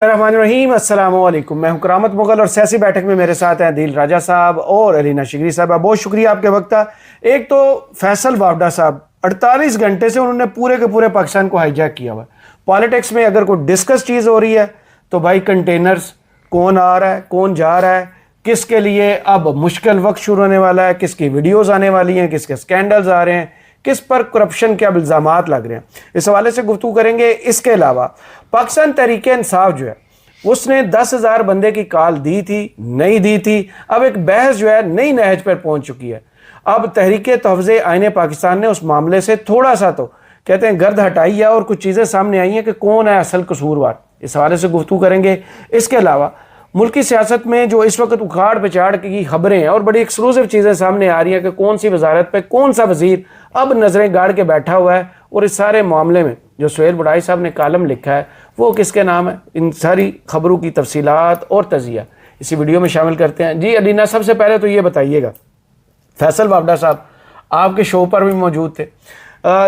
रहीम अस्सलाम वालेकुम। मैं हूं करामत मुगल और सियासी बैठक में मेरे साथ हैं दिल राजा साहब और अलीना शिगरी साहब। बहुत शुक्रिया आपके वक्त का। एक तो फैसल वावडा साहब 48 घंटे से उन्होंने पूरे के पूरे पाकिस्तान को हाईजैक किया हुआ है। पॉलिटिक्स में अगर कोई डिस्कस चीज़ हो रही है तो भाई कंटेनर्स, कौन आ रहा है, कौन जा रहा है, किसके लिए अब मुश्किल वक्त शुरू होने वाला है, किसकी वीडियोज़ आने वाली हैं, किसके स्कैंडल्स आ रहे हैं, किस पर करप्शन के अब इल्ज़ामात लग रहे हैं, इस हवाले से गुफ्तगू करेंगे। इसके अलावा पाकिस्तान तहरीक इंसाफ जो है उसने 10,000 बंदे की कॉल दी थी, नहीं दी थी। अब एक बहस जो है नई नहज पर पहुंच चुकी है। अब तहरीक तहफ़्ज़ुज़ आईन पाकिस्तान ने उस मामले से थोड़ा सा तो कहते हैं गर्द हटाई है और कुछ चीज़ें सामने आई हैं कि कौन है असल कसूरवार। इस हवाले से गुफ्तगू करेंगे। इसके अलावा मुल्की सियासत में जो इस वक्त उखाड़ पिछाड़ की खबरें हैं और बड़ी एक्सक्लूसिव चीज़ें सामने आ रही हैं कि कौन सी वजारत पे कौन सा वजीर अब नज़रें गाड़ के बैठा हुआ है, और इस सारे मामले में जो सुहेल बुढ़ाई साहब ने कालम लिखा है वो किसके नाम है, इन सारी खबरों की तफसीलात और तजिया इसी वीडियो में शामिल करते हैं। जी अलीना, सबसे पहले तो ये बताइएगा, फैसल वावडा साहब आपके शो पर भी मौजूद थे।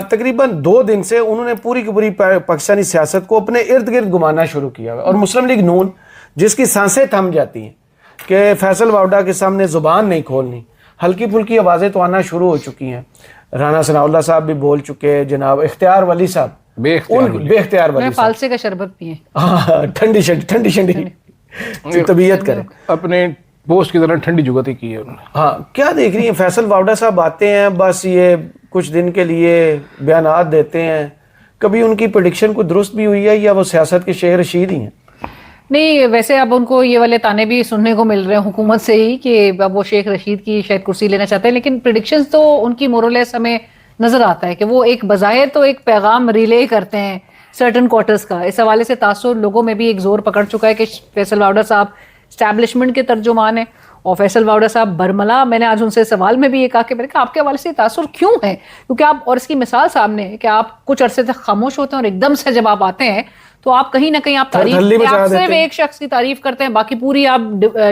तकरीबन 2 दिन से उन्होंने पूरी की पूरी पाकिस्तानी सियासत को अपने इर्द गिर्द घुमाना शुरू किया और मुस्लिम लीग नून जिसकी सांसें थम जाती हैं कि फैसल वावडा के सामने ज़ुबान नहीं खोलनी, हल्की फुल्की आवाज़ें तो आना शुरू हो चुकी हैं। राना सनाउल्लाह साहब भी बोल चुके, जनाब इख्तियार वली साहब बेख्तियार वली फालसे का शरबत पिए, ठंडी ठंडी तबीयत करें, अपने पोस्ट की तरह ठंडी जुगती की है उन्होंने। हाँ, क्या देख रही हैं फैसल वावडा साहब? आते हैं बस ये कुछ दिन के लिए बयानात देते हैं, कभी उनकी प्रेडिक्शन को दुरुस्त भी हुई है या वो सियासत के शेर रशीद ही हैं? नहीं, वैसे अब उनको ये वाले ताने भी सुनने को मिल रहे हैं हुकूमत से ही कि अब वो शेख रशीद की शायद कुर्सी लेना चाहते हैं, लेकिन प्रेडिक्शंस तो उनकी मोरलेस हमें नजर आता है कि वो एक बज़ाहिर तो एक पैगाम रिले करते हैं सर्टन क्वार्टर्स का। इस हवाले से तासुर लोगों में भी एक जोर पकड़ चुका है कि फैसल वावडा साहब स्टैब्लिशमेंट के तर्जुमान है और फैसल वावडा साहब बरमला। मैंने आज उनसे सवाल में भी ये कहा कि मैंने कहा आपके हवाले से तासुर क्यों है, क्योंकि आप, और इसकी मिसाल सामने है कि आप कुछ अरसे तक खामोश होते हैं और एकदम से जब आप आते हैं तो आप कहीं ना कहीं आप तारीफ, आप सिर्फ एक शख्स की तारीफ करते हैं, बाकी पूरी आप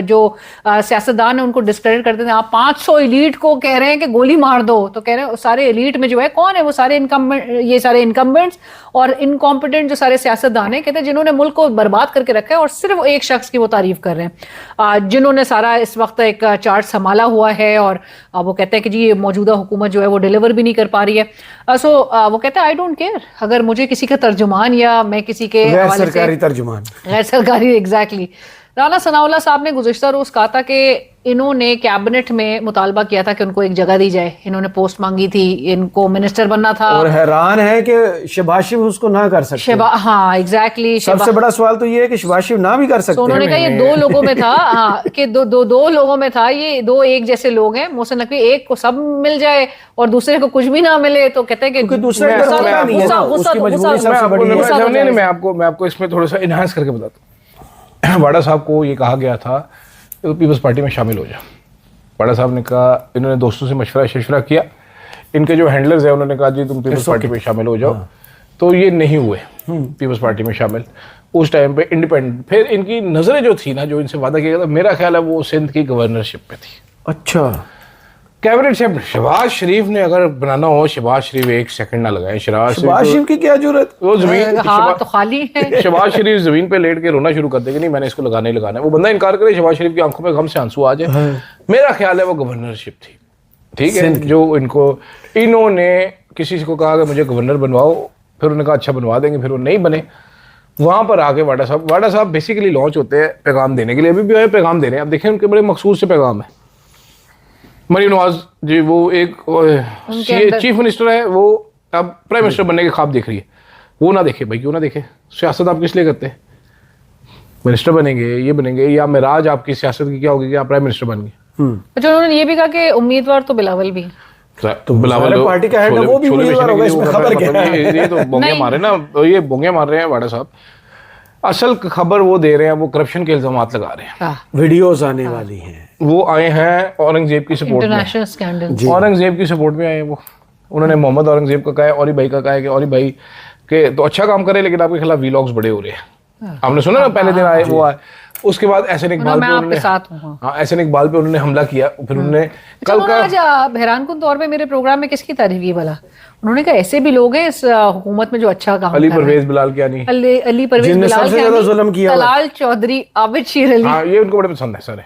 जो सियासतदान है उनको डिस्क्रेडिट करते हैं। आप 500 एलीट को कह रहे हैं कि गोली मार दो, तो कह रहे हैं सारे एलीट में जो है कौन है, वो सारे ये सारे इनकम्बेंट्स और इनकॉम्पिटेंट जो सारे सियासतदान हैं, कहते हैं जिन्होंने मुल्क को बर्बाद करके रखा है, और सिर्फ एक शख्स की वो तारीफ कर रहे हैं जिन्होंने सारा इस वक्त एक चार्ट संभाला हुआ है। और वो कहते हैं कि जी ये मौजूदा हुकूमत जो है वो डिलीवर भी नहीं कर पा रही है। सो वो कहते हैं आई डोंट केयर अगर मुझे किसी का तर्जुमान या मैं किसी के गैर सरकारी तर्जुमान, गैर सरकारी, एग्जैक्टली। राना सनाउल्लाह साहब ने गुज़िश्ता रोज कहा था कि इन्होंने कैबिनेट में मुतालबा किया था कि उनको एक जगह दी जाए, इन्होंने पोस्ट मांगी थी, इनको मिनिस्टर बनना था, और हैरान है कि शहबाज शरीफ उसको ना कर सकते। हाँ एग्जैक्टली, सबसे बड़ा सवाल तो ये है कि शहबाज शरीफ ना भी कर सकते। उन्होंने कहा ये 2 लोगों में था, हाँ कि दो लोगों में था, ये 2 एक जैसे लोग हैं। मोहसिन नकवी, एक को सब मिल जाए और दूसरे को कुछ भी ना मिले तो कहते हैं कि दूसरे मैं आपको इसमें थोड़ा सा इनहांस करके बताता हूँ। वाडा साहब को ये कहा गया था तो पीपल्स पार्टी में शामिल हो जाए। वाडा साहब ने कहा, इन्होंने दोस्तों से मशवरा किया, इनके जो हैंडलर्स हैं उन्होंने कहा जी तुम पीपल्स पार्टी में शामिल हो जाओ। तो ये नहीं हुए पीपल्स पार्टी में शामिल। उस टाइम पे इंडिपेंडेंट, फिर इनकी नज़रें जो थी ना, जो इनसे वादा किया गया था, मेरा ख्याल है वो सिंध की गवर्नरशिप पे थी। अच्छा, कैबिनेट से शहबाज शरीफ ने अगर बनाना हो, शहबाज शरीफ 1 सेकंड ना लगाए। शहबाज शरीफ की क्या जरूरत, वो जमीन तो खाली है। शहबाज शरीफ जमीन पे लेट के रोना शुरू कर देगा, नहीं मैंने इसको लगाना ही लगाना है। वो बंदा इनकार करे, शहबाज शरीफ की आंखों में गम से आंसू आ जाए। मेरा ख्याल है वो गवर्नरशिप थी, ठीक है, जो इन्होंने किसी को कहा कि मुझे गवर्नर बनवाओ, फिर उन्होंने कहा अच्छा बनवा देंगे, फिर वो नहीं बने। वहां पर आके वाडा साहब बेसिकली लॉन्च होते हैं पैगाम देने के लिए, अभी भी पैगाम दे रहे हैं। अब देखें उनके बड़े मखसूस से पैगाम है। मरीम नवाज जी, वो एक चीफ मिनिस्टर है, वो अब प्राइम मिनिस्टर बनने के ख्वाब देख रही है। वो ना देखे भाई, क्यों ना देखे? सियासत आप किस लिए करते हैं? मिनिस्टर बनेंगे, ये बनेंगे, या मिराज आपकी सियासत की क्या होगी कि आप प्राइम मिनिस्टर बन गए? अच्छा, उन्होंने ये भी कहा कि उम्मीदवार तो बिलावल भी, तो बिलावल पार्टी का हेड है, वो भी उम्मीदवार होगा, इसमें खबर क्या है? ये तो बोंगे मारे ना, ये बोंगे मार रहे हैं वाडा साहब। असल खबर वो दे रहे हैं, वो करप्शन के इल्जामात लगा रहे हैं। वीडियोस आने वाली हैं, वो आए हैं औरंगजेब की सपोर्ट में, औरंगजेब की सपोर्ट में आए। वो उन्होंने मोहम्मद औरंगजेब का कहा है, औरी भाई का कहा है कि औरी भाई के तो अच्छा काम करे, लेकिन आपके खिलाफ वीलॉग्स बड़े हो रहे हैं। आपने सुना ना, पहले दिन आए वो आए, उसके बाद एहसन इकबाल मैं पे आपके उन्होंने साथ हूँ। हाँ एहसन इकबाल पे उन्होंने हमला किया। फिर उन्होंने कल का आज हैरानकुन तौर पे मेरे प्रोग्राम में किसकी तारीफ की भला? उन्होंने कहा ऐसे भी लोग हैं इस हुकूमत में जो अच्छा काम अली कर रहे परवेज बिलाल कियानी, हैं। अली परवेज जिनने बिलाल सबसे ज्यादा जुल्म किया हुआ। तलाल चौधरी, आबिद शीर अली। हाँ ये उनको बड़े पसंद है सारे।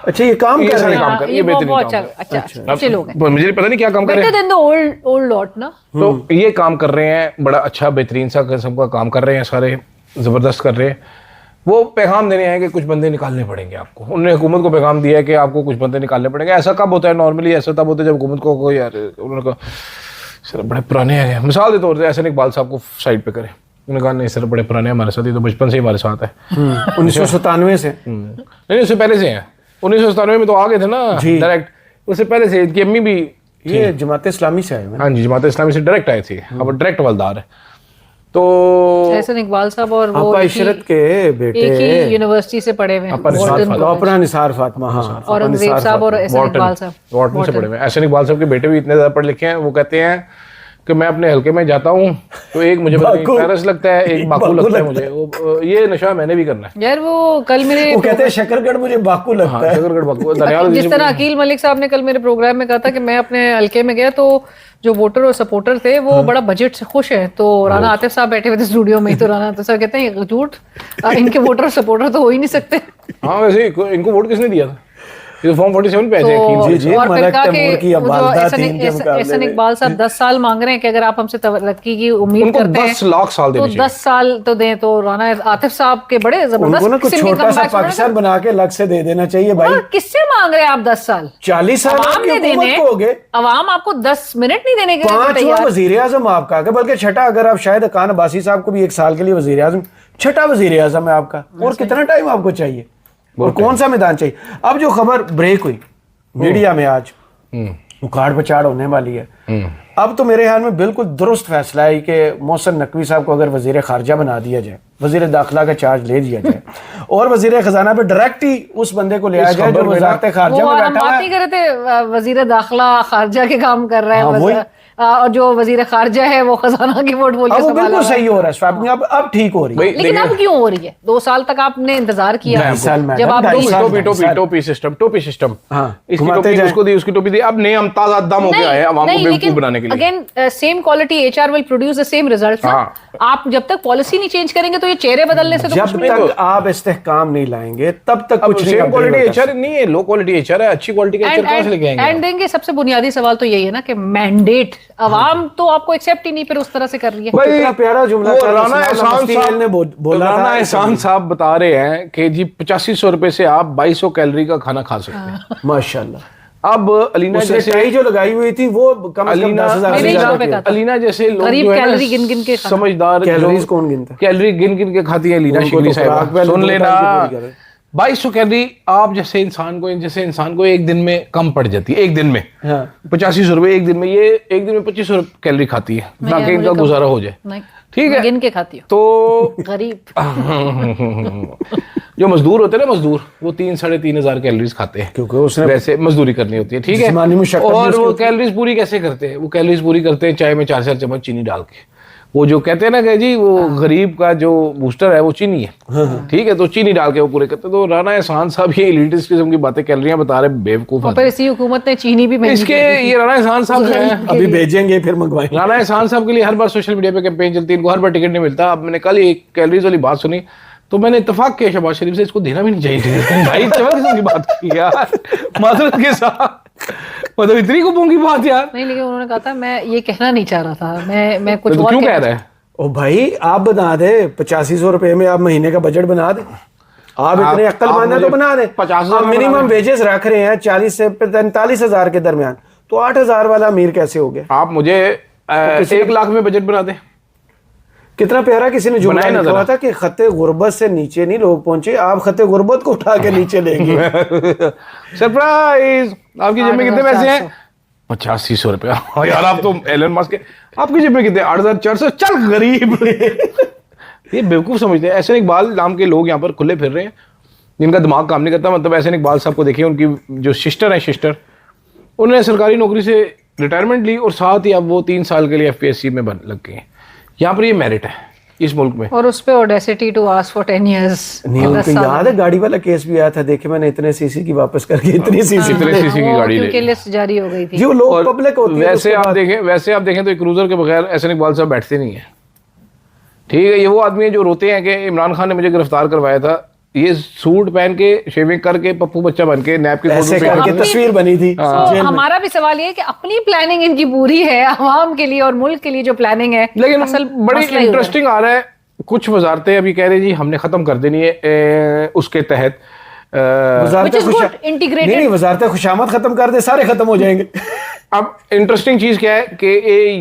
अच्छा ये काम ये कर रहे सारे हैं। काम कर ये ये बेहतरीन बहुत काम अच्छा कर अच्छे लोग हैं। मुझे पता नहीं क्या काम कर रहे बेटर हैं। देन द ओल्ड लॉट ना। तो ये काम कर रहे हैं, बड़ा अच्छा बेहतरीन सा किस्म का काम कर रहे हैं, सारे जबरदस्त कर रहे हैं। वो पैगाम देने आए कि कुछ बंदे निकालने पड़ेंगे आपको। उन्होंने हुकूमत को पैगाम दिया है कि आपको कुछ बंदे निकालने पड़ेंगे। ऐसा कब होता है नॉर्मली? ऐसा तब होता है जब हुकूमत को कोई यार उन्होंने कहा सर बड़े पुराने हैं, मिसाल के तौर पर एहसन इकबाल साहब को साइड पे करें, उन्होंने कहा नहीं सर बड़े पुराने हमारे साथ, ये तो बचपन से ही हमारे साथ है। 1997 से। नहीं उससे पहले से हैं, 1997 में तो आ गए थे ना डायरेक्ट, उससे पहले से इनकी अम्मी भी ये जमात इस्लामी से आए हैं। हाँ जी जमात इस्लामी से डायरेक्ट आए थे, अब डायरेक्ट वलदार है। तो एहसन इकबाल साहब और वो आपा एक ही- इशरत के बेटे एक ही यूनिवर्सिटी से पढ़े हुए हैं, अपा निसार वॉर्टन फातिमा। कॉलेज। अपना निसार फातिमा। हाँ और अंग्रेज साहब और एहसन इकबाल साहब वार्टन से पढ़े हुए हैं। एहसन इकबाल साहब के बेटे भी इतने ज्यादा पढ़े लिखे हैं, वो कहते हैं कि मैं अपने हल्के में जाता हूँ तो एक मुझे बाकू। पैरस लगता है, एक बाकू लगता है मुझे। ये नशा मैंने भी करना है। यार वो कल मेरे वो कहते हैं शकरगढ़ मुझे बाकू लगता हाँ है। शकरगढ़ बाकू दनियाल जिस तरह अकील मलिक साहब ने कल मेरे प्रोग्राम में कहा था कि मैं अपने हल्के में गया तो जो वोटर और सपोर्टर थे वो बड़ा बजट से खुश है। तो राना आतिफ साहब बैठे हुए थे स्टूडियो में ही, तो राना आतिफ साहब कहते हैं ये झूठ, इनके वोटर और सपोर्टर तो हो ही नहीं सकते। हाँ वैसे इनको वोट किसने दिया था? ये तो फॉर्म 47 पे आए थे तो अकील। जी, और फिर मलक कहा तैमूर की कि वो जो वालदा थी इनके मुकाबले एहसन में। इकबाल साहब 10 साल मांग रहे हैं कि अगर आप हमसे तरक्की की उम्मीद उनको करते 10 हैं लाख साल तो देने चाहिए। 10 साल तो दें। तो राना आतिफ साहब के बड़े उनको जबरदस्त ना कुछ किस्म के छोटा सा comebacks हो रहे हैं। पाकिस्तान बना के अलग से दे देना चाहिए भाई। और किससे मांग रहे हैं आप 10 साल? 40 साल अवाम आपकी ने हुकूमत देने, को हो गए। अवाम आपको 10 मिनट नहीं देने के लिए 5वां तैयार। वजीर आजम आपका है, बल्कि छठा। अगर आप शायद खान अब्बासी साहब को भी 1 साल के लिए वजीर आजम, छठा वजीर आजम है आपका। और कितना टाइम आपको चाहिए और कौन सा मैदान चाहिए? अब जो खबर ब्रेक हुई मीडिया में आज उखाड़ पछाड़ होने वाली है, अब तो मेरे ख्याल में बिल्कुल दुरुस्त फैसला है कि मोहसिन नकवी साहब को अगर वजीर खारजा बना दिया जाए, वजीर दाखिला का चार्ज ले दिया जाए और वजीर खजाना पे डायरेक्ट ही उस बंदे को ले आया जाए जो वजारत खारजा वो में हम बैठा हुआ बात है। नहीं कर रहे थे वजीर दाखिला खारजा के काम कर रहा है, हाँ, वही। और जो वजीर खारजा है वो खजाना की वोट बोल के अब वो संभाला बिल्कुल हुआ है। सही हो रहा है स्वैपिंग, अब ठीक हो रही है। भाई, लेकिन अब क्यों हो रही है? 2 साल तक आपने इंतजार किया, 2.5 साल मैडम, जब आप 2.5 साल। टोपी सिस्टम हाँ, इसकी घुमाते टोपी जाएं। उसको दी, उसकी टोपी दी। अब नए हम ताजा दम होके आए हैं अवाम को बेवकूफ बनाने के लिए। Again same quality HR will produce the same results. हाँ। आप जब तक पॉलिसी नहीं चेंज करेंगे तो ये चेहरे बदलने से तो जब कुछ नहीं तक आप इस्तेहकाम नहीं लाएंगे तब तक अब कुछ नहीं सेम upgrade क्वालिटी होता। एचआर नहीं है, लो क्वालिटी एचआर है। अच्छी क्वालिटी का एचआर कहां से लेके आएंगे? एंड देंगे। सबसे बुनियादी सवाल तो यही है ना कि मैंडेट अवाम तो आपको एक्सेप्ट ही नहीं फिर उस तरह से कर रही है। कितना प्यारा जुमला वो था, राना रसलान एहसान मुफ्ती साहब ने बोला राना था। एहसान साहब बता रहे हैं कि जी 8500 रुपए से आप 2200 कैलोरी का खाना खा सकते हैं। माशाल्लाह। अब अलीना उसने जैसे टाई जो लगाई हुई थी वो कम से कम अलीना 10,000 मेरे से एक ज्यादा गाँव पे की। का था। अलीना जैसे लोग गरीब जो है ना, कैलोरी गिन-गिन के खाना। समझदार कैलोरीज जो- कौन गिनता है? कैलोरी गिन गिन के खाती है अलीना उनको शिकली तो खुराक साहब। पहले सुन 2 लेना, टाइम की पूरी करे। 2200 कैलोरी आप जैसे इंसान को एक दिन में कम पड़ जाती है। एक दिन में हाँ। 8500 रुपए एक दिन में, ये एक दिन में 2500 कैलोरी खाती है नहीं ताकि यार, इनका मुझे कम- गुजारा हो जाए। नहीं, ठीक मैं है। गिन के खाती हूँ। तो गरीब। जो मजदूर होते हैं ना, मजदूर वो 3-3.5 कैलोरीज खाते हैं क्योंकि उसने वैसे मजदूरी करनी होती है। ठीक है। जिस्मानी मुशक्कत भी और उसकी वो होती है। कैलोरीज पूरी कैसे करते हैं? वो कैलोरीज पूरी करते हैं चाय में 4 चम्मच चीनी डाल के। वो जो कहते हैं ना कि जी वो गरीब का जो बूस्टर है वो चीनी है। ठीक है। तो चीनी डाल के वो पूरे करते हैं। तो राना एहसान साहब ये एलिटिस्ट किस्म की बातें कैलोरियां बता रहे, बेवकूफ और फिर इसी हुकूमत ने चीनी भी महंगी इसके। कर दी। ये राना एहसान साहब जो है, अभी भेजेंगे फिर मंगवाएंगे। राना एहसान साहब के लिए हर बार सोशल मीडिया पे कैंपेन चलती है, इनको हर बार टिकट नहीं मिलता। अब मैंने कल एक कैलोरीज वाली बात सुनी तो मैंने इत्तेफाक किया शहबाज शरीफ से, इसको देना भी नहीं चाहिए। भाई चमक किस्म की बात की यार, माजरत के साथ, मतलब इतनी कुपों की बात यार। नहीं, लेकिन उन्होंने कहा था मैं ये कहना नहीं चाह रहा था, मैं कुछ तो और क्यों कह कहना रहा है? ओ भाई आप बना दे 8500 रुपए में, आप महीने का बजट बना दे। आप इतने अक्लमंद हैं तो बना दे। 50,000 आप मिनिमम वेजेस रख रहे हैं 40 से 45 हजार के दरमियान, तो 8,000 वाला अमीर कैसे हो गया? आप मुझे 1 लाख में बजट बना दे। कितना प्यारा किसी ने जुमला बनाए ना लिखा हुआ जरा। था कि खत्ते गुर्बत से नीचे नहीं लोग पहुंचे, आप खत्ते गुर्बत को उठा के नीचे लेंगे। सरप्राइज। आपकी जेब में कितने पैसे हैं? 8500 रुपया। यार आप तो एलन मस्क के, आपकी जेब में कितने? 8400। चल गरीब। ये बेवकूफ समझते हैं। एहसन इकबाल नाम के लोग यहाँ पर खुले फिर रहे हैं जिनका दिमाग काम नहीं करता। मतलब एहसन इकबाल साहब को देखिए, उनकी जो सिस्टर है, उन्होंने सरकारी नौकरी से रिटायरमेंट ली और साथ ही अब वो 3 साल के लिए FPSC में लग गए हैं। यहाँ पर ये मेरिट है, इस मुल्क में। और उस पे audacity to ask for 10 years। नहीं, उनको याद है गाड़ी वाला केस भी आया था, देखे मैंने, इतने सीसी की वापस करके इतनी सीसी इतने सीसी की गाड़ी ले क्योंकि लिस्ट जारी हो गई थी। जी, वो लोग और पब्लिक होती है। वैसे आप देखें तो एक क्रूजर के बगैर एहसन इकबाल साहब बैठते नहीं है। ठीक है, ये वो आदमी है जो रोते हैं कि इमरान खान ने मुझे गिरफ्तार करवाया था, ये सूट पहन के, शेविंग करके, पप्पू बच्चा बन के, नैप के ऐसे करके तस्वीर बनी थी। तो हमारा भी सवाल ये है कि अपनी प्लानिंग इनकी पूरी है अवाम के लिए और मुल्क के लिए जो प्लानिंग है, लेकिन असल बड़ी मसला ही हो रहा है। इंटरेस्टिंग आ रहा है। कुछ वजारतें अभी कह रही जी हमने खत्म कर देनी है उसके तहत वजारत Which is खुशा- good, integrated। नहीं, वजारत खुशामद खत्म कर दे, सारे खत्म हो जाएंगे। अब इंटरेस्टिंग चीज क्या है कि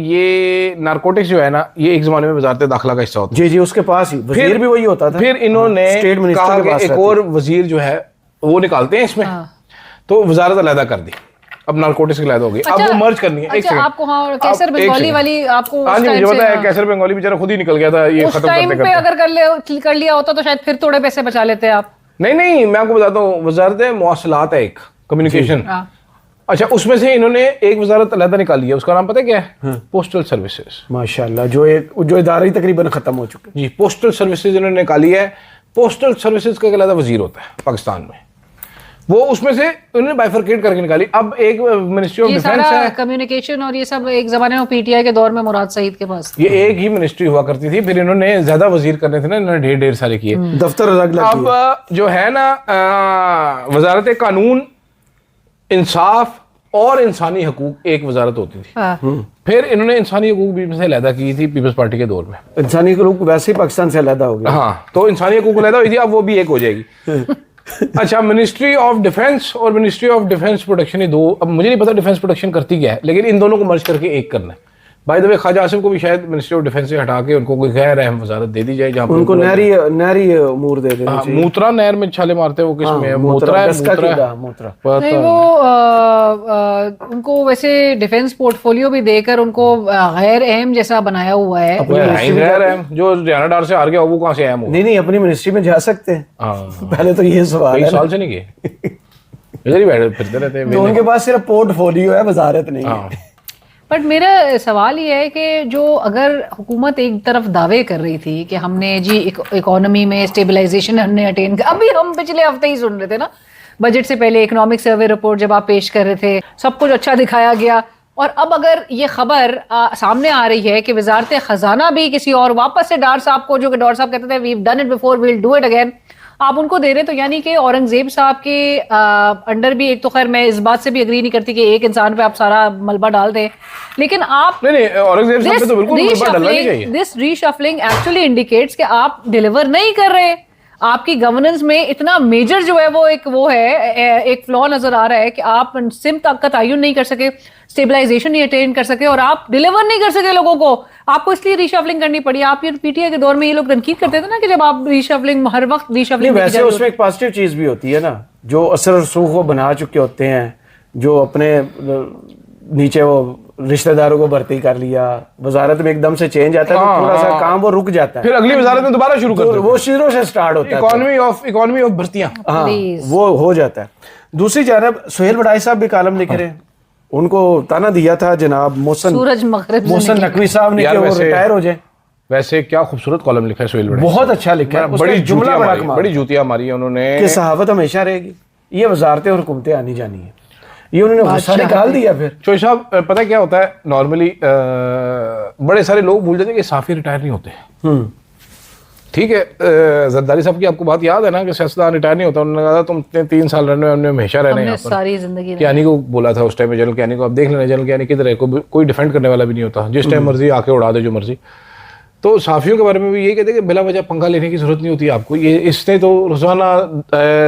ये नारकोटिक्स जो है ना, ये एक जमाने में वजारत दाखिला का हिस्सा होता जी जी, उसके पास ही वजीर भी वही होता था। फिर इन्होंने स्टेट मिनिस्टर कहा के पास कि एक रहती। और वजीर जो है वो निकालते हैं इसमें, तो वजारत अलहदा कर दी, अब नारकोटिक्स की अलहदा हो गई। अब वो मर्ज करनी है। एक अच्छा, सेकंड, आपको हाँ कैसर अब एक बंगाली सेकंड। वाली आपको हाँ उस जी, मुझे टाइम पता है से, कैसर बंगाली बेचारा खुद ही निकल गया था ये उस खत्म टाइम करते पे करते। अगर कर लिया होता तो शायद फिर थोड़े पैसे बचा लेते आप। नहीं, मैं आपको बताता हूँ, वजारत मौसलात है एक, कम्युनिकेशन। हाँ। अच्छा, उसमें से इन्होंने एक वजारत अलहदा निकाली है, उसका नाम पता है क्या है? Postal services. माशाल्लाह, जो इदारे ही तकरीबन खत्म हो चुके। जी, पोस्टल सर्विसेज इन्होंने निकाली है। पोस्टल सर्विसेज का एक अलहदा वजीर होता है पाकिस्तान में, वो उसमें से उन्होंने बाइफरकेट करके निकाली। अब एक मिनिस्ट्री ऑफ ये डिफेंस सारा है, कम्युनिकेशन और ये सब एक जमाने में पीटीआई के दौर में मुराद सईद के पास। ये एक ही मिनिस्ट्री हुआ करती थी, फिर इन्होंने ज्यादा वजीर करने थे ना, इन्होंने ढेर सारे किए। दफ्तर अलग अलग किए। अब जो है ना वजारत कानून, इंसाफ और इंसानी हकूक एक वजारत होती थी। हाँ। फिर इन्होंने इंसानी हकूक भी से अलहदा की थी पीपल्स पार्टी के दौर में। इंसानी लोग वैसे ही पाकिस्तान से अलग हो गए। हाँ, तो इंसानी हकूक अलहदा हुई थी, अब वो भी एक हो जाएगी। अच्छा, मिनिस्ट्री ऑफ डिफेंस और मिनिस्ट्री ऑफ डिफेंस प्रोटेक्शन, ये दो, अब मुझे नहीं पता डिफेंस प्रोटेक्शन करती क्या है, लेकिन इन दोनों को मर्ज करके एक करना है। By the way, Khawaja Asim को भी शायद मिनिस्ट्री ऑफ डिफेंस से हटा के उनको कोई गैर अहम वजारत दे दी जाए, जहाँ पे उनको नहरी अमूर दे देना चाहिए। मूत्रा नहर में छाले मारते हैं वो, किसमें है? मोतरा, है, गस्का मूत्रा की है। दा, मोतरा। पता नहीं, वो उनको वैसे डिफेंस पोर्टफोलियो भी देकर उनको गैर अहम जैसा बनाया हुआ है। वो है ही गैर अहम, जो हरियाणा डार से हार गया वो कहाँ से अहम हो? नहीं, अपनी मिनिस्ट्री में जा सकते हैं। हाँ, पहले तो ये सवाल कई है साल से नहीं गए, इधर ही बैठे फिरते रहते हैं। तो उनके पास सिर्फ पोर्टफोलियो है, वजारत नहीं है। हाँ, बट मेरा सवाल ये है कि जो अगर हुकूमत एक तरफ दावे कर रही थी कि हमने जी इकोनॉमी में स्टेबलाइजेशन हमने अटेन कर, अभी हम पिछले हफ्ते ही सुन रहे थे ना, बजट से पहले इकोनॉमिक सर्वे रिपोर्ट जब आप पेश कर रहे थे, सब कुछ अच्छा दिखाया गया। और अब अगर ये खबर सामने आ रही है कि वजारत खजाना भी किसी और वापस से डार साहब को, जो कि डार साहब कहते थे we done it before, we will do it again, आप उनको दे रहे, तो यानी कि औरंगजेब साहब के अंडर भी, एक तो खैर मैं इस बात से भी एग्री नहीं करती कि एक इंसान पे आप सारा मलबा डाल दें, लेकिन आप नहीं, औरंगजेब साहब पे तो बिल्कुल मलबा डालना नहीं चाहिए। दिस रीशफलिंग एक्चुअली इंडिकेट्स कि आप डिलीवर नहीं कर रहे, आपकी गवर्नेंस में इतना मेजर जो है वो एक फ्लॉ नजर आ रहा है कि आप सिम तक का तयन नहीं कर सके, स्टेबलाइजेशन नहीं अटेन कर सके और आप डिलीवर नहीं कर सके लोगों को, आपको इसलिए रीशफलिंग करनी पड़ी। आप ये पीटीआई के दौर में ये लोग तनकीद करते थे ना कि जब आप रीशफलिंग, हर वक्त रीशफलिंग, वैसे उसमें एक पॉजिटिव चीज भी होती है ना, जो असर रसूख को बना चुके होते हैं, जो अपने नीचे वो रिश्तेदारों को भर्ती कर लिया, वजारत में एकदम से चेंज आता है तो थोड़ा सा काम वो रुक जाता है, फिर अगली वजारत में दोबारा शुरू कर तो वो शुरू से स्टार्ट होता है। इकोनॉमी ऑफ भर्तियां, हाँ, वो हो जाता है। दूसरी जानब सुहेल बड़ाई साहब भी कालम लिख रहे हैं, उनको ताना दिया था जनाब सूरज मगरिब से मोहसन नकवी साहब ने कि वो रिटायर हो जाए। वैसे क्या खूबसूरत कॉलम लिखा है सुहेल बड़ाई, बहुत अच्छा लिखा है, बड़ी जुमला बड़ा कमाल, बड़ी जूतियां मारी है उन्होंने कि सहावत हमेशा रहेगी, ये वजारतें और हुकूमतें आनी जानी है, ये उन्होंने गुस्सा निकाल दिया। फिर चोई साहब, पता है क्या होता है, नॉर्मली बड़े सारे लोग भूल जाते हैं कि साफी रिटायर नहीं होते। ठीक है, जरदारी साहब की आपको बात याद है ना कि सियासतदान रिटायर नहीं होता, उन्होंने कहा तुम इतने 3 साल रहने में, हमने हमेशा रहने यहाँ पर, सारी जिंदगी कियानी को बोला था उस टाइम में, जनरल कियानी को, अब देख लेना जनरल कियानी किधर है, कोई डिफेंड करने वाला भी नहीं होता, जिस टाइम मर्जी आके उड़ा दे जो मर्जी। तो साफियों के बारे में भी यही कहते हैं कि बिला वजह पंखा लेने की जरूरत नहीं होती आपको, ये इसने तो रोजाना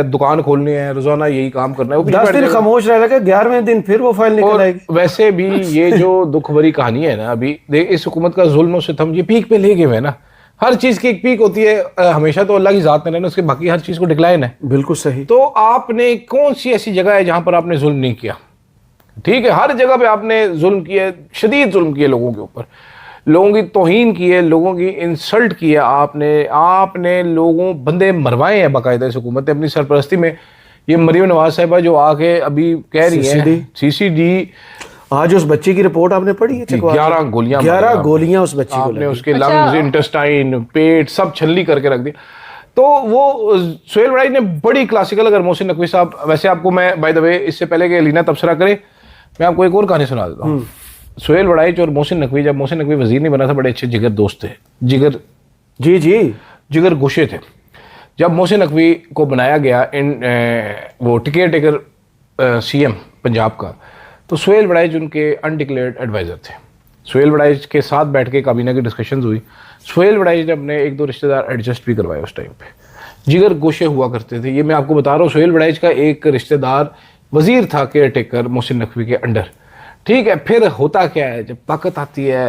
दुकान खोलनी है, रोजाना यही काम करना है, वो 10 दिन खामोश रह लगा, 11वें दिन फिर वो फाइल निकल आएगी। वैसे भी ये जो दुख भरी कहानी है ना, अभी देख इस हुकूमत का जुल्म से थम ये पीक पे ले गए हैं ना, हर चीज की एक पीक होती है, हमेशा तो अल्लाह की जात में रहना, उसके बाकी हर चीज को डिक्लाइन है। बिल्कुल सही। तो आपने कौन सी ऐसी जगह है जहां पर आपने जुल्म नहीं किया? ठीक है, हर जगह पे आपने जुल्म किया, शदीद जुल्म किए लोगों के ऊपर, लोगों की तौहीन की है, लोगों की इंसल्ट की है आपने लोगों बंदे मरवाए हैं बाकायदा इस हुकूमत ने अपनी सरपरस्ती में। ये मरीम नवाज साहिबा जो आके अभी कह रही है CCD, आज उस बच्चे की रिपोर्ट आपने पढ़ी है? 11 गोलियां 11 गोलियां उस बच्चे को आपने लगी। उसके लंग्स, इंटेस्टाइन, पेट सब छल्ली करके रख दिया। तो वो सुहेल वड़ाई ने बड़ी क्लासिकल, अगर मोहसिन नकवी साहब, वैसे आपको मैं बाय द वे इससे पहले कि अलीना तबसरा करे, मैं आपको एक और कहानी सुना देता हूँ। सुहेल वड़ाई और मोहसिन नकवी, जब मोहसिन नकवी वजीर नहीं बना था, बड़े अच्छे जिगर दोस्त थे, जिगर जिगर गोशे थे। जब मोहसिन नकवी को बनाया गया वो टिकट टेकर सीएम पंजाब का, तो सुहेल वड़ाई उनके अनडिक्लेयर्ड एडवाइजर थे। सुहेल वड़ाई के साथ बैठ के काबीना की डिस्कशंस हुई। सुहेल वड़ाई ने अपने एक दो रिश्तेदार एडजस्ट भी करवाए उस टाइम पे, जिगर गोशे हुआ करते थे। ये मैं आपको बता रहा हूँ, सुहेल वड़ाई का एक रिश्तेदार वजीर था केयर टेकर मोहसिन नकवी के अंडर, ठीक है। फिर होता क्या है, जब ताकत आती है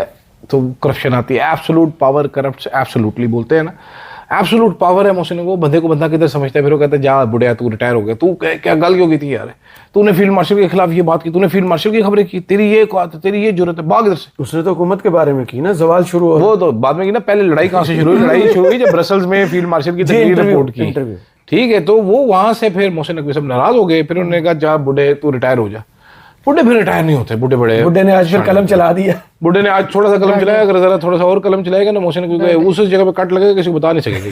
तो करप्शन आती है। एब्सोल्यूट पावर करप्ट एब्सोल्युटली बोलते हैं ना, एब्सोल्यूट पावर है मोहसिन, वो बंदे को बंदा किधर समझता है। फिर वो कहता है जा बुढ़िया तू रिटायर हो गया, तू क्या गल क्यों की थी यार, तूने फील्ड मार्शल के खिलाफ ये बात की, तूने फील्ड मार्शल की खबरें की, तेरी ये तेरी ये जरूरत है, भाग इधर से। उसने तो हुकूमत के बारे में की ना, सवाल शुरू हो, वो तो बाद में की ना, पहले लड़ाई कहाँ से शुरू हुई? लड़ाई शुरू हुई जब ब्रसल्स में फील्ड मार्शल की तकरीर रिपोर्ट की, ठीक है। तो वो वहां से फिर मोहसिन नकवी सब नाराज हो गए। फिर उन्होंने कहा जा बुढ़े तू रिटायर हो जा। बुढ़े फिर रिटायर नहीं होते, बुढ़े ने आज फिर कलम चला दिया। बुढ़े ने आज थोड़ा सा कलम चलाया, अगर जरा थोड़ा सा और कलम चलाएगा ना मोहसिन नकवी को, उस जगह पे कट लगेगा, किसी को बता नहीं सकेगा।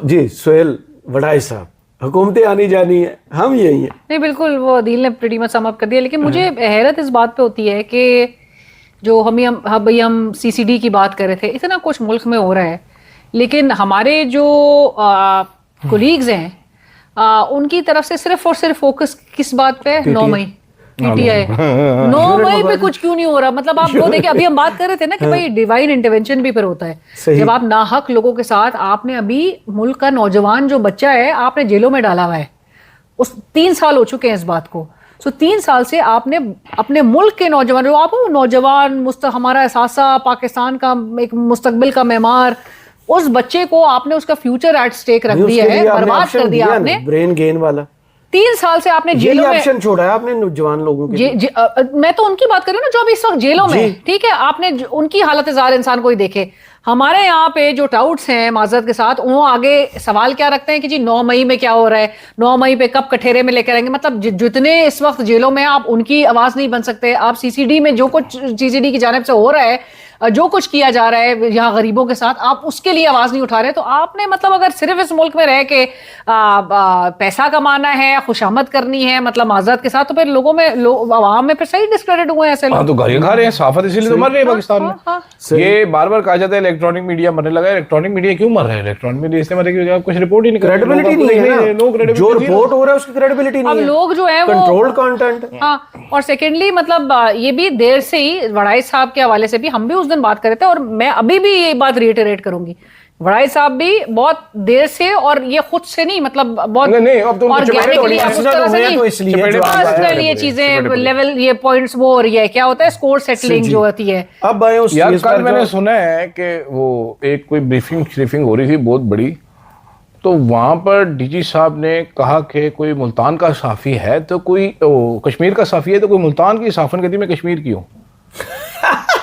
जी सुहेल वड़ाई साहब, हुकूमतें आनी जानी है, हम यही हैं। नहीं बिल्कुल, वो अदील ने प्रीटी मच सम अप कर दिया। लेकिन मुझे हैरत इस बात पे होती है कि जो हम सीसीडी की बात कर रहे थे, इतना कुछ मुल्क में हो रहा है, लेकिन हमारे जो कोलीग्स हैं उनकी तरफ से सिर्फ और सिर्फ फोकस किस बात पे है? 9 मई पीटीआई 9 मई पे कुछ क्यों नहीं हो रहा? मतलब आप वो देखिए, अभी हम बात कर रहे थे ना कि भाई डिवाइन इंटरवेंशन भी फिर होता है जब आप नाहक लोगों के साथ, आपने अभी मुल्क का नौजवान जो बच्चा है आपने जेलों में डाला हुआ है, उस 3 साल हो चुके हैं इस बात को। सो 3 साल से आपने अपने मुल्क के नौजवान, जो आप नौजवान हमारा एहसासा पाकिस्तान का एक मुस्तकबिल का मेमार, उस बच्चे को आपने उसका फ्यूचर एट स्टेक रख दिया है, बर्बाद कर दिया आपने, ब्रेन गेन वाला। 3 साल से आपने जेलों में ऑप्शन छोड़ा है आपने नौजवान लोगों के। मैं तो उनकी बात कर रही हूँ ना जो अभी इस वक्त जेलों में, ठीक है। आपने उनकी हालत जार इंसान को ही देखे। हमारे यहाँ पे जो टाउट्स हैं माजरत के साथ, वो आगे सवाल क्या रखते हैं कि जी 9 मई में क्या हो रहा है, 9 मई पे कब कठेरे में लेकर आएंगे। मतलब जितने इस वक्त जेलों में, आप उनकी आवाज नहीं बन सकते। आप सीसीडी में जो कुछ सीसीडी की जानिब से हो रहा है, जो कुछ किया जा रहा है यहाँ गरीबों के साथ, आप उसके लिए आवाज नहीं उठा रहे। तो आपने मतलब अगर सिर्फ इस मुल्क में रह के पैसा कमाना है, खुशामद करनी है, मतलब माजरत के साथ, तो फिर लोगों में आवाम में फिर सही डिस्क्रेडिट हुए हैं ऐसे लोग। तो गालियां खा रहे हैं, साफत इसीलिए तो मर रहे हैं पाकिस्तान में। ये बार बार कहा जाता है इलेक्ट्रॉनिक मीडिया मरने लगा है। इलेक्ट्रॉनिक मीडिया क्यों मर रहा है? इलेक्ट्रॉनिक मीडिया इसलिए मर रहा है कुछ रिपोर्ट ही नहीं, क्रेडिबिलिटी नहीं है ना, जो रिपोर्ट हो रहा है उसकी क्रेडिबिलिटी नहीं है। अब लोग जो है वो कंट्रोल्ड कंटेंट। हाँ, और सेकेंडली मतलब ये भी देर से ही वड़ाई साहब के हवाले से भी हम भी उस दिन बात कर रहे थे, और मैं अभी भी ये बात रिएटरेट करूंगी, वड़ाई साहब भी बहुत देर से, और ये खुद से नहीं, मतलब बहुत नहीं, अब तो ऑर्गेनिकली ये चीजें लेवल, ये पॉइंट्स वो हो रही है, क्या होता है स्कोर सेटलिंग जो होती है। अब यार कल मैंने सुना है कि वो एक कोई ब्रीफिंग हो रही थी बहुत बड़ी, तो वहां पर डीजी साहब ने कहा कि कोई मुल्तान का साफी है तो कोई कश्मीर का साफी है तो कोई मुल्तान की साफन कहती मैं कश्मीर की हूँ।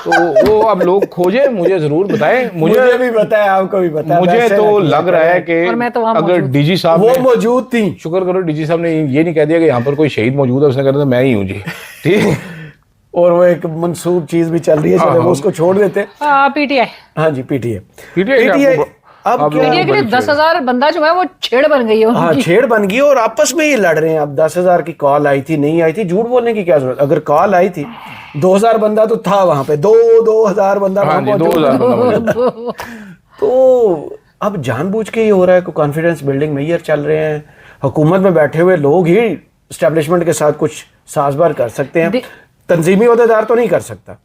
तो वो अब लोग खोजे, मुझे जरूर बताएं। मुझे भी बताया, आपको भी बताया। मुझे तो लग रहा है कि तो अगर डीजी साहब वो मौजूद थी, शुक्र करो डीजी साहब ने ये नहीं कह दिया कि यहाँ पर कोई शहीद मौजूद है, उसने कहा था मैं ही हूँ जी, ठीक। और वो एक मंसूब चीज भी चल रही है, चलो वो उसको छोड़ देते। पीटीआई, हाँ जी पीटीआई अब पीटीआई के लिए 10,000 बंदा जो है वो छेड़ बन गई है। हाँ छेड़ बन गई और आपस में ही लड़ रहे हैं। अब 10,000 की कॉल आई थी, नहीं आई थी, झूठ बोलने की क्या जरूरत। अगर कॉल आई थी 2,000 बंदा तो था वहां पे, 2,000 बंदा तो अब जानबूझ के ही हो रहा है। कॉन्फिडेंस बिल्डिंग मेजर चल रहे हैं, हुकूमत में बैठे हुए लोग ही एस्टेब्लिशमेंट के साथ कुछ साजबार कर सकते हैं, तंजीमी ओहदेदार तो नहीं कर सकता।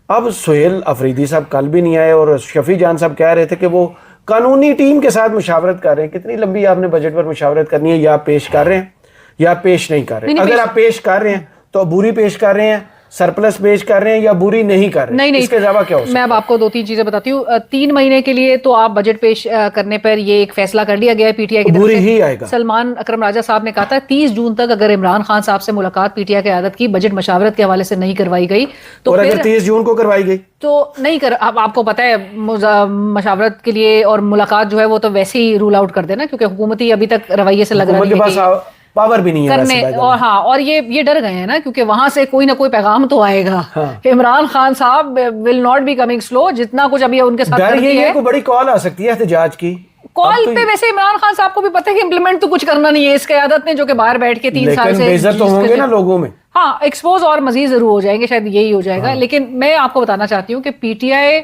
अब सुहेल अफरीदी साहब कल भी नहीं आए और शफी जान साहब कह रहे थे कि वो कानूनी टीम के साथ मुशावरत कर रहे हैं। कितनी लंबी आपने बजट पर मुशावरत करनी है, या पेश कर रहे हैं या पेश नहीं कर रहे हैं। अगर आप पेश कर रहे हैं तो बुरी पेश कर रहे हैं, सरप्लस पेश कर रहे हैं, या बुरी नहीं कर रहे हैं। नहीं, इसके अलावा क्या हो सकता है? मैं अब आपको 2-3 चीजें बताती हूँ। 3 महीने के लिए तो आप बजट पेश करने पर ये एक फैसला कर लिया गया है पीटीआई की तरफ से। ही आएगा। सलमान अकरम राजा साहब ने कहा था 30 जून तक अगर इमरान खान साहब से मुलाकात पीटीआई की आदत की बजट मशावरत के हवाले से नहीं करवाई गई तो, और अगर 30 जून को करवाई गई तो नहीं कर। अब आपको पता है मशावरत के लिए और मुलाकात जो है वो तो वैसे ही रूल आउट कर देना, क्योंकि हुकूमती अभी तक रवैये से लग रहा है पावर भी नहीं है वैसे करने, और हाँ, और ये डर गए हैं ना, क्योंकि वहां से कोई ना कोई पैगाम तो आएगा। हाँ। इमरान खान साहब will not be coming slow, जितना कुछ अभी उनके साथ डर कर ये दिया है है। कोई बड़ी कॉल आ सकती है एहतजाज की कॉल पे वैसे इमरान खान साहब को भी पता है कि इंप्लीमेंट तो कुछ करना नहीं है, इस क़यादत ने जो कि बाहर बैठ के 3 साल लेकिन से बेइज्जत तो होंगे ना लोगों में। हाँ, एक्सपोज और मजीद जरूर हो जाएंगे, शायद यही हो जाएगा। लेकिन मैं आपको बताना चाहती हूँ कि पीटीआई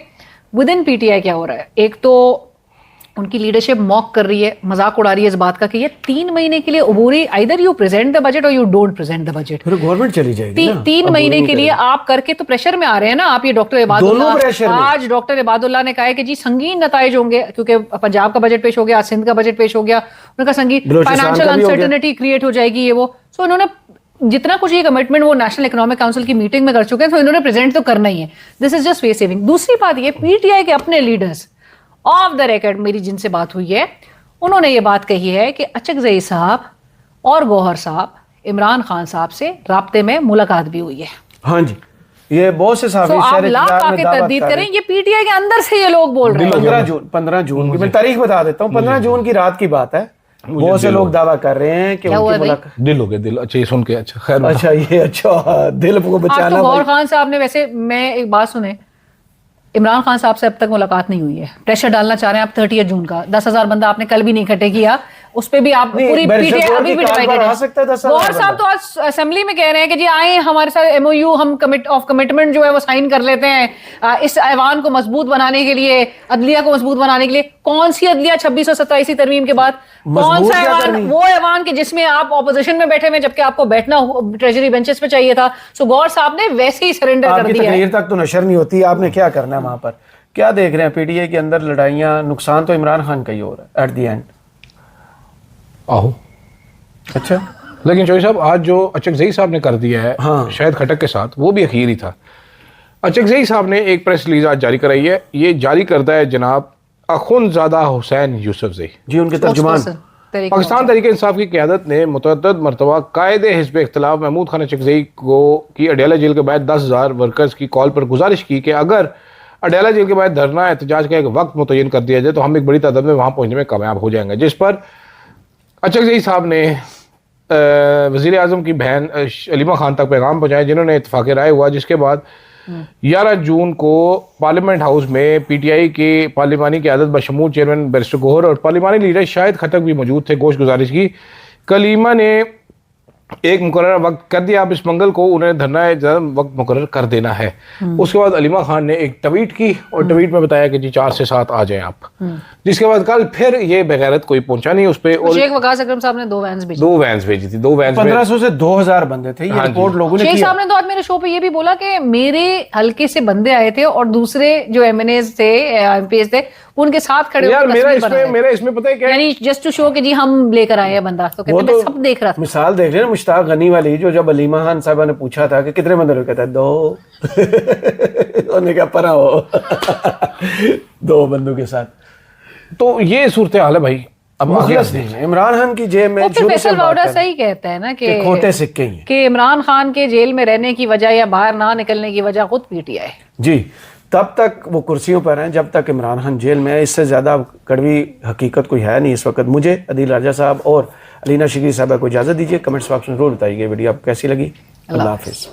विद इन पीटीआई क्या हो रहा है। एक तो उनकी लीडरशिप मॉक कर रही है, मजाक उड़ा रही है इस बात का कि ये 3 महीने के लिए अबूरी, either you present the budget और you don't present the budget. फिर गवर्नमेंट चली जाएगी ना। 3 महीने के लिए आप करके तो प्रेशर में आ रहे हैं ना आप। ये डॉक्टर इबादुल्लाह, आज डॉक्टर इबादुल्लाह ने कहा है कि जी संगीन नताइज होंगे, क्योंकि पंजाब का बजट पेश हो गया, सिंध का बजट पेश हो गया, उनका संगीन फाइनेंशियल अनसर्टेनिटी क्रिएट हो जाएगी ये वो। सो इन्होंने जितना कुछ ये कमिटमेंट वो नेशनल इकोनॉमिक काउंसिल की मीटिंग में कर चुके हैं, तो इन्होंने प्रेजेंट तो करना ही है। This is just face saving. दूसरी बात ये, पीटीआई के अपने लीडर्स ऑफ द रिकॉर्ड, मेरी जिनसे बात हुई है, उन्होंने ये बात कही है कि अचकज़ई साहब और गौहर साहब इमरान खान साहब से राब्ते में मुलाकात भी हुई है। हाँ जी, ये बहुत से साहब आप लाख आके तरदीद करें, ये पीटीआई के अंदर से ये लोग बोल रहे हैं। 15 जून की मैं तारीख बता देता हूँ, 15 जून की रात की बात है। बहुत से लोग दावा कर रहे हैं कि उनकी मुलाकात। दिल हो गया, दिल। अच्छा, ये सुन के अच्छा, खैर अच्छा, ये अच्छा दिल को बचाना। तो गौहर खान साहब ने, वैसे मैं एक बात सुने, इमरान खान साहब से अब तक मुलाकात नहीं हुई है। प्रेशर डालना चाह रहे हैं आप 30 जून का। 10,000 बंदा आपने कल भी नहीं इकट्ठे किया, उस पे भी आप पूरी पीटीआई अभी भी डिवाइडेड है। गौहर साहब तो आज असेंबली में कह रहे हैं कि जी आए हमारे साथ एमओयू, हम कमिटमेंट जो है वो साइन कर लेते हैं इस ऐवान को मजबूत बनाने के लिए, अदलिया को मजबूत बनाने के लिए। कौन सी अदलिया 2687 तरमीम के बाद? कौन सा ऐवान? वो ऐवान के जिसमें आप ऑपोजिशन में बैठे हुए, जबकि आपको बैठना ट्रेजरी बेंचेस पे चाहिए था। सो गौहर साहब ने वैसे ही सरेंडर कर दिया। तकरीर तक तो नशर नहीं होती, आपने क्या करना है वहां पर? क्या देख रहे हैं पीटीआई के अंदर लड़ाइयां? नुकसान तो इमरान खान का ही हो रहा है एट द एंड। आहो, अच्छा, लेकिन चौधरी साहब आज जो अचकज़ई साहब ने कर दिया है, हाँ, शायद खटक के साथ, वो भी अखीर ही था। अचकज़ई साहब ने एक प्रेस रिलीज आज जारी कराई है। ये जारी करता है जनाब अखुंज़ादा हुसैन यूसुफज़ई जी, उनके तर्जुमान। पाकिस्तान तहरीक इंसाफ की क़यादत ने मुतअद्दिद मरतबा कायदे हिज़्ब इख्तिलाफ महमूद खान अचकज़ई को की अडयाला जेल के बाद 10,000 वर्कर्स की कॉल पर गुजारिश की कि अगर अडयाला जेल के बाद धरना एहतजाज का एक वक्त मुतय्यन कर दिया जाए तो हम एक बड़ी तादाद में वहाँ पहुँचने में कामयाब हो जाएंगे। जिस पर अचकज़ई साहब ने वज़ीर आज़म की बहन अलीमा खान तक पैगाम पहुँचाया, जिन्होंने इत्तफ़ाक़ राय हुआ, जिसके बाद 11 जून को पार्लियामेंट हाउस में पीटीआई के पार्लिमानी क़यादत बशमूल चेयरमैन बैरिस्टर गौहर और पार्लिमानी लीडर शाहिद खटक भी मौजूद थे। गोश गुजारिश की कलीमा ने एक मुकर्रर वक्त कर दिया। अब इस मंगल को उन्हें धरना वक्त मुकर्रर कर देना है। उसके बाद अलीमा खान ने एक ट्वीट की और ट्वीट में बताया कि जी 4 से 7 आ जाएं आप। जिसके बाद कल फिर ये बेगैरत कोई पहुंचा नहीं उस पर। शेख वकास अकरम साहब ने 2 वैन्स भेजी। 2 वैन्स भेजी थी। 2 वैन्स 1500 से 2000 बंदे थे, ये रिपोर्ट लोगों ने शेख साहब ने तो आज मेरे शो पे ये भी बोला कि मेरे हल्के से बंदे आए थे और दूसरे जो एमएनएस थे, एमपीएस थे, उनके साथ खड़े यार मेरा इसमें पता है क्या, यानी जस्ट टू शो कि जी हम लेकर आए हैं बंदा। तो कहते हैं सब देख रहा था। मिसाल देख रहे हैं मुश्ताक गनी वाली, जो जब अलीमा खान साहबा ने पूछा था कि कितने बंदे लोग, कहता है 2 उन्होंने क्या परा हो 2 बंदों के साथ। तो ये सूरत हाल है भाई। अब मुखलस नहीं है इमरान खान की जेब में। फैसल वाउडा सही कहता है ना कि खोटे सिक्के ही कि इमरान खान के जेल में रहने की वजह या बाहर ना निकलने की वजह खुद पीटीआई जी। तब तक वो कुर्सियों पर हैं जब तक इमरान खान जेल में है। इससे ज़्यादा कड़वी हकीकत कोई है नहीं इस वक्त। मुझे अदील राजा साहब और अलीना शिगरी साहब को इजाज़त दीजिए। कमेंट्स बॉक्स में जरूर बताइए वीडियो आपको कैसी लगी। अल्लाह हाफिज़।